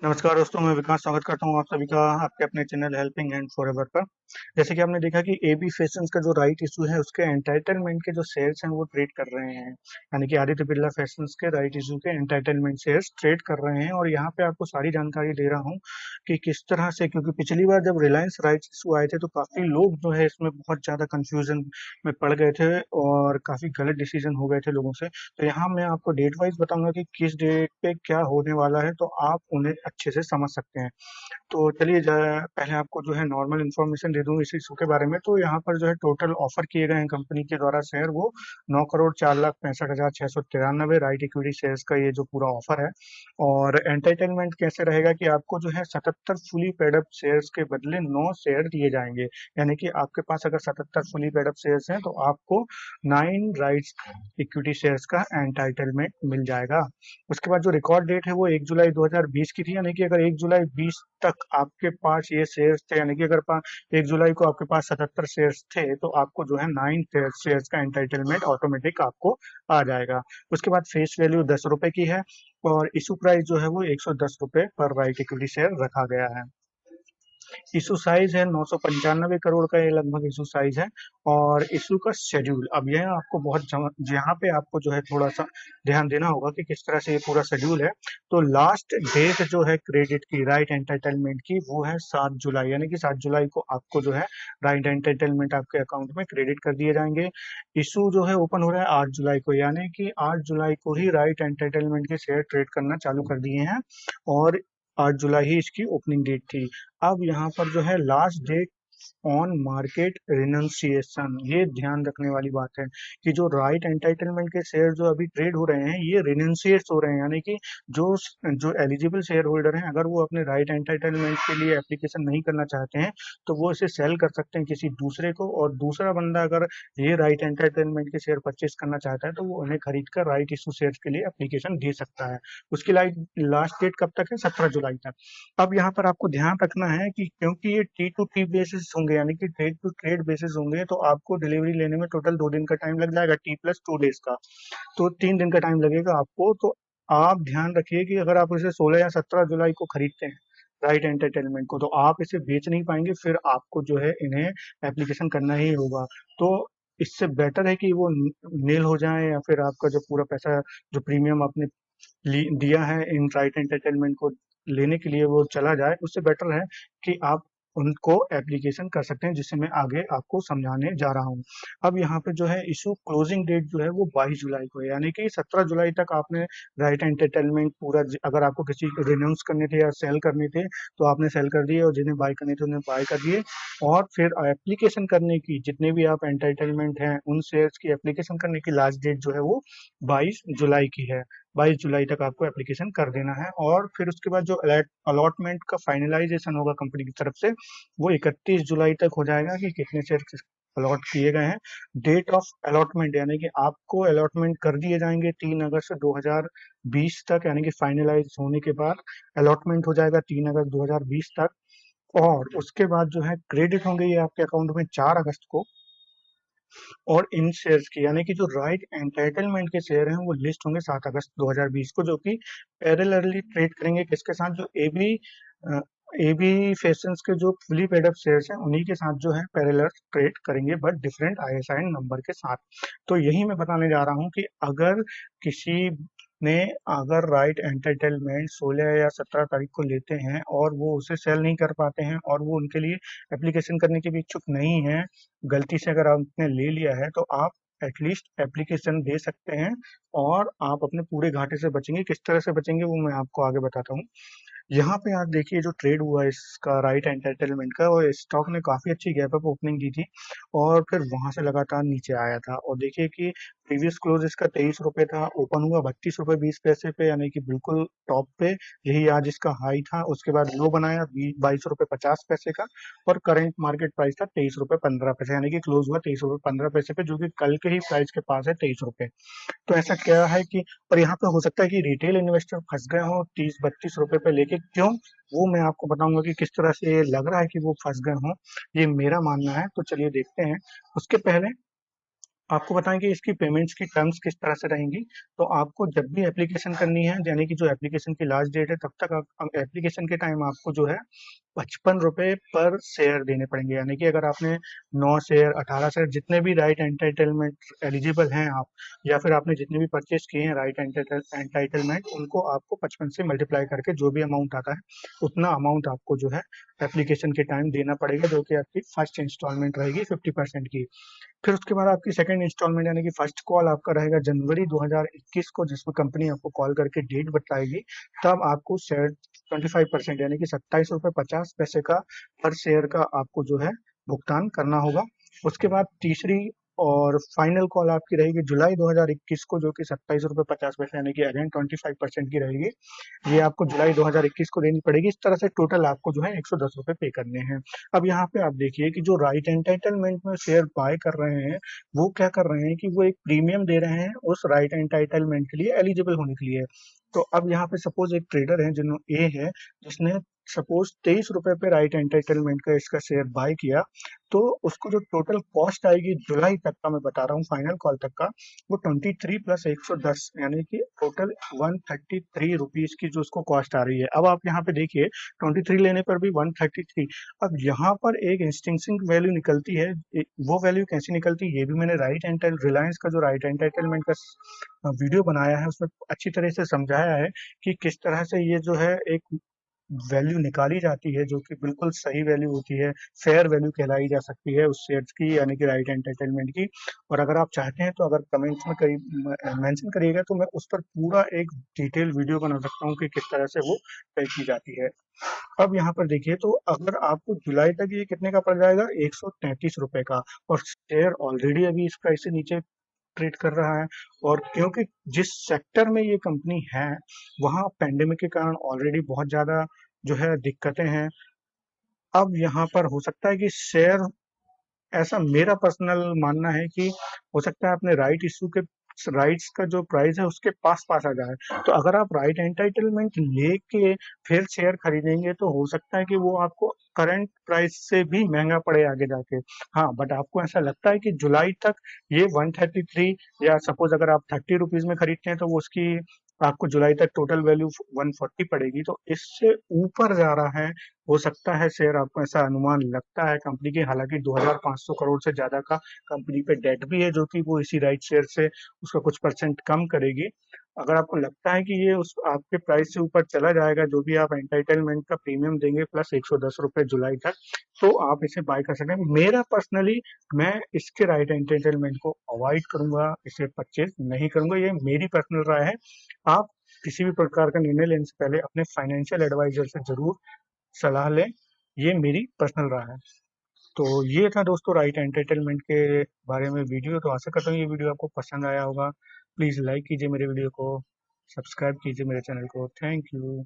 नमस्कार दोस्तों, मैं विकास स्वागत करता हूँ आप सभी का आपके अपने चैनल हेल्पिंग हैंड फॉरएवर पर। जैसे कि आपने देखा कि एबी फैशंस का जो राइट इशू है उसके एंटाइटलमेंट के जो शेयर्स हैं वो ट्रेड कर रहे हैं, यानी कि आदित्य बिरला फैशंस के राइट इशू के एंटाइटलमेंट शेयर्स ट्रेड कर रहे हैं। और यहाँ पे आपको सारी जानकारी दे रहा हूँ कि किस तरह से, क्योंकि पिछली बार जब रिलायंस राइट इशू आए थे तो काफी लोग जो है इसमें बहुत ज्यादा कंफ्यूजन में पड़ गए थे और काफी गलत डिसीजन हो गए थे लोगों से। तो यहाँ मैं आपको डेट वाइज बताऊंगा कि किस डेट पे क्या होने वाला है, तो आप उन्हें अच्छे से समझ सकते हैं। तो चलिए पहले आपको जो है नॉर्मल इन्फॉर्मेशन दे दूं इस इशू के बारे में। तो यहाँ पर जो है टोटल ऑफर किए गए हैं कंपनी के द्वारा शेयर, वो 9,04,65,693 राइट इक्विटी शेयर्स का ये जो पूरा ऑफर है। और एंटरटेनमेंट कैसे रहेगा कि आपको जो है 77 फुली पेड अप शेयर्स के बदले 9 शेयर दिए जाएंगे। यानी कि आपके पास अगर 77 फुली पेड अप शेयर्स हैं तो आपको 9 राइट इक्विटी शेयर्स का एंटाइटलमेंट मिल जाएगा। उसके बाद जो रिकॉर्ड डेट है वो 1 जुलाई 2020 की थी, यानी कि अगर 1 जुलाई 20 तक आपके पास ये शेयर्स थे, यानी कि अगर 1 जुलाई को आपके पास 77 शेयर्स थे तो आपको जो है 9 शेयर्स का एंटाइटलमेंट ऑटोमेटिक आपको आ जाएगा। उसके बाद फेस वैल्यू 10 रुपए की है और इशू प्राइस जो है वो 110 रुपए पर राइट इक्विटी शेयर रखा गया है। इशू साइज है 995 करोड़ का, ये लगभग इशू साइज है। और इशू का शेड्यूल, अब यह आपको यहाँ पे आपको जो है थोड़ा सा ध्यान देना होगा कि किस तरह से ये पूरा शेड्यूल है। तो लास्ट डेट जो है क्रेडिट की राइट एंटाइटलमेंट की वो है 7 जुलाई, यानी कि 7 जुलाई को आपको जो है राइट एंटाइटलमेंट आपके अकाउंट में क्रेडिट कर दिए जाएंगे। इशू जो है ओपन हो रहा है 8 जुलाई को, यानी कि 8 जुलाई को ही राइट एंटाइटलमेंट के शेयर ट्रेड करना चालू कर दिए हैं। और 8 जुलाई ही इसकी ओपनिंग डेट थी। अब यहाँ पर जो है last date on market renunciation, ये ध्यान रखने वाली बात है कि जो राइट एंटाइटलमेंट के शेयर जो अभी ट्रेड हो रहे हैं ये रिनंसिएट हो रहे हैं, यानी कि जो जो एलिजिबल शेयर होल्डर हैं अगर वो अपने राइट एंटाइटलमेंट के लिए एप्लीकेशन नहीं करना चाहते हैं तो वो इसे सेल कर सकते हैं किसी दूसरे को, और दूसरा बंदा अगर ये राइट एंटाइटलमेंट के शेयर परचेज करना चाहता है तो वो उन्हें खरीद कर राइट इशू शेयर के लिए एप्लीकेशन दे सकता है। उसकी लास्ट डेट कब तक है? 17 जुलाई तक। अब यहाँ पर आपको ध्यान रखना है कि क्योंकि ये टी टू टी बेसिस होंगे, यानी कि ट्रेड टू ट्रेड बेसिस होंगे, तो आपको डिलीवरी लेने में टोटल 2 दिन का टाइम लग जाएगा, T+2 डेज का। तो 3 दिन का टाइम लगेगा आपको। तो आप ध्यान रखिए कि अगर आप इसे 16 या 17 जुलाई को खरीदते हैं राइट एंटरटेनमेंट को, तो आप इसे बेच नहीं पाएंगे, फिर आपको जो है इन्हें एप्लीकेशन करना ही होगा। तो इससे बेटर है कि वो नील हो जाए, या फिर आपका जो पूरा पैसा, जो प्रीमियम आपने दिया है इन राइट एंटरटेनमेंट को लेने के लिए, वो चला जाए। उससे बेटर है कि आप उनको एप्लीकेशन कर सकते हैं, जिससे मैं आगे आपको समझाने जा रहा हूँ। अब यहाँ पे जो है इशू क्लोजिंग डेट जो है वो 22 जुलाई को है, यानी कि 17 जुलाई तक आपने राइट एंटरटेनमेंट पूरा, अगर आपको किसी रिन्यूज करने थे या सेल करने थे तो आपने सेल कर दिए, और जिन्हें बाय करने थे उन्हें बाय कर दिए। और फिर एप्लीकेशन करने की, जितने भी आप एंटरटेनमेंट हैं उन शेयर्स की एप्लीकेशन करने की लास्ट डेट जो है वो 22 जुलाई की है। 22 जुलाई तक आपको एप्लीकेशन कर देना है। और फिर उसके बाद जो अलॉटमेंट का फाइनलाइजेशन होगा कंपनी की तरफ से, वो 31 जुलाई तक हो जाएगा कि कितने शेयर अलॉट किए गए हैं। डेट ऑफ अलॉटमेंट, यानी कि आपको अलॉटमेंट कर दिए जाएंगे 3 अगस्त 2020 तक, यानी कि फाइनलाइज होने के बाद अलॉटमेंट हो जाएगा 3 अगस्त 2020 तक। और उसके बाद जो है क्रेडिट होंगे ये आपके अकाउंट में 4 अगस्त को। और इन शेयर्स की, यानी कि जो राइट एंटाइटलमेंट के शेयर हैं वो लिस्ट होंगे 7 अगस्त 2020 को, जो कि पैरेलली ट्रेड करेंगे किसके साथ? जो एबी फैशंस के जो फुली पेड अप शेयर्स हैं उन्हीं के साथ जो है पैरेलल ट्रेड करेंगे, बट डिफरेंट आईएसआईएन नंबर के साथ। तो यही मैं बताने जा रहा हूँ कि अगर किसी ने, अगर राइट एंटाइटलमेंट 16 या 17 तारीख को लेते हैं और वो उसे सेल नहीं कर पाते हैं, और वो उनके लिए एप्लीकेशन करने के भी इच्छुक नहीं है, गलती से अगर आपने ले लिया है, तो आप एटलीस्ट एप्लीकेशन दे सकते हैं और आप अपने पूरे घाटे से बचेंगे। किस तरह से बचेंगे वो मैं आपको आगे बताता हूँ। यहाँ पे आप देखिए जो ट्रेड हुआ है इसका राइट एंटरटेनमेंट का, और स्टॉक ने काफी अच्छी गैप अप ओपनिंग दी थी और फिर वहां से लगातार नीचे आया था। और देखिए कि प्रीवियस क्लोज इसका 23 रुपए था, ओपन हुआ 32 रुपए 20 पैसे पे, यानी कि बिल्कुल टॉप पे। यही आज इसका हाई था। उसके बाद लो बनाया 22 रुपए 50 पैसे का, और करंट मार्केट प्राइस था 23 रुपए 15 पैसे, यानी कि क्लोज हुआ 23 रुपए 15 पैसे पे, जो कि कल के ही प्राइस के पास है 23 रुपए। तो ऐसा क्या है कि, और यहाँ पे हो सकता है कि रिटेल इन्वेस्टर फंस गए हों 30-32 रुपए पे लेके, क्यों? वो मैं आपको बताऊंगा कि किस तरह से ये लग रहा है कि वो फंस गए हों, ये मेरा मानना है। तो चलिए देखते हैं। उसके पहले आपको बताएं कि इसकी पेमेंट्स की टर्म्स किस तरह से रहेंगी। तो आपको जब भी एप्लीकेशन करनी है, यानी कि जो एप्लीकेशन की लास्ट डेट है तब तक एप्लीकेशन के टाइम आपको जो है 55 रुपए पर शेयर देने पड़ेंगे। यानी कि अगर आपने 9 शेयर 18 शेयर जितने भी राइट एंटाइटलमेंट एलिजिबल हैं आप, या फिर आपने जितने भी परचेज किए हैं राइट एंटाइटलमेंट, उनको आपको 55 से मल्टीप्लाई करके जो भी अमाउंट आता है उतना अमाउंट आपको जो है एप्लीकेशन के टाइम देना पड़ेगा, जो कि आपकी फर्स्ट इंस्टॉलमेंट रहेगी 50% की। फिर उसके बाद आपकी सेकंड इंस्टॉलमेंट यानी कि फर्स्ट कॉल आपका रहेगा जनवरी 2021 को, जिसमें कंपनी आपको कॉल करके डेट बताएगी। तब आपको शेयर 25% यानी कि 27 रुपये 50 पैसे का पर शेयर का आपको जो है भुगतान करना होगा। उसके बाद तीसरी और फाइनल कॉल आपकी रहेगी जुलाई 2021 को, जो कि 27 रुपये 50 पैसे यानी कि अगेन 25% की रहेगी। ये आपको जुलाई 2021 को देनी पड़ेगी। इस तरह से टोटल आपको जो है 110 रुपये पे करने हैं। अब यहाँ पे आप देखिए कि जो राइट एंटाइटलमेंट में शेयर बाय कर रहे हैं, वो क्या कर रहे हैं कि वो एक प्रीमियम दे रहे हैं उस राइट एंटाइटलमेंट के लिए, एलिजिबल होने के लिए। तो अब यहाँ पे सपोज एक ट्रेडर है जिन्होंने ए है, जिसने सपोज 23 रुपए पे राइट एंटाइटलमेंट का इसका शेयर बाय किया, तो उसको जो टोटल कॉस्ट आएगी जुलाई तक का, मैं बता रहा हूँ फाइनल कॉल तक का, वो 23 + 110 यानी कि टोटल 133 रुपीज की जो उसको कॉस्ट आ रही है। अब आप यहाँ पे देखिए 23 लेने पर भी 133। अब यहाँ पर एक इंस्टिंक्टिव वैल्यू निकलती है, वो वैल्यू कैसी निकलती है ये भी मैंने राइट एंटाइल रिलायंस का जो राइट एंटाइटलमेंट का वीडियो बनाया है उसमें अच्छी तरह से समझाया है कि किस तरह से ये जो है एक वैल्यू निकाली जाती है, जो कि बिल्कुल सही वैल्यू होती है, फेयर वैल्यू कहलाई जा सकती है उस शेयर्स की, यानी कि राइट एंटरटेनमेंट की। और अगर आप चाहते हैं तो अगर कमेंट्स में करी मेंशन करिएगा तो मैं उस पर पूरा एक डिटेल वीडियो बना सकता हूँ कि किस तरह से वो तय की जाती है। अब यहाँ पर देखिए, तो अगर आपको जुलाई तक ये कितने का पड़ जाएगा, 133 रुपए का। और शेयर ऑलरेडी अभी इस प्राइस से नीचे ट्रेड कर रहा है। और क्योंकि जिस सेक्टर में ये कंपनी है, वहाँ पेंडेमिक के कारण ऑलरेडी बहुत ज्यादा जो है दिक्कतें हैं। अब यहाँ पर हो सकता है कि शेयर, ऐसा मेरा पर्सनल मानना है कि हो सकता है अपने राइट इशू के राइट्स का जो प्राइस है उसके पास पास आ जाए। तो अगर आप राइट एंटाइटलमेंट लेके फिर शेयर खरीदेंगे तो हो सकता है कि वो आपको करंट प्राइस से भी महंगा पड़े आगे जाके। हाँ, बट आपको ऐसा लगता है कि जुलाई तक ये 133, या सपोज अगर आप 30 रुपीज में खरीदते हैं तो वो उसकी आपको जुलाई तक टोटल वैल्यू 140 पड़ेगी, तो इससे ऊपर जा रहा है हो सकता है शेयर, आपको ऐसा अनुमान लगता है कंपनी की। हालांकि 2500 करोड़ से ज्यादा का कंपनी पे डेट भी है, जो कि वो इसी राइट शेयर से उसका कुछ परसेंट कम करेगी। अगर आपको लगता है कि ये उस आपके प्राइस से ऊपर चला जाएगा, जो भी आप एंटाइटलमेंट का प्रीमियम देंगे प्लस 110 रुपए जुलाई तक, तो आप इसे बाय कर सकते हैं। मेरा पर्सनली, मैं इसके राइट एंटाइटलमेंट को अवॉइड करूंगा, इसे परचेज नहीं करूंगा, ये मेरी पर्सनल राय है। आप किसी भी प्रकार का निर्णय लेने से पहले अपने फाइनेंशियल एडवाइजर से जरूर सलाह लें, ये मेरी पर्सनल राय है। तो ये था दोस्तों राइट एंटरटेनमेंट के बारे में वीडियो। तो आशा करता हूँ ये वीडियो आपको पसंद आया होगा। प्लीज़ लाइक कीजिए मेरे वीडियो को, सब्सक्राइब कीजिए मेरे चैनल को। Thank you.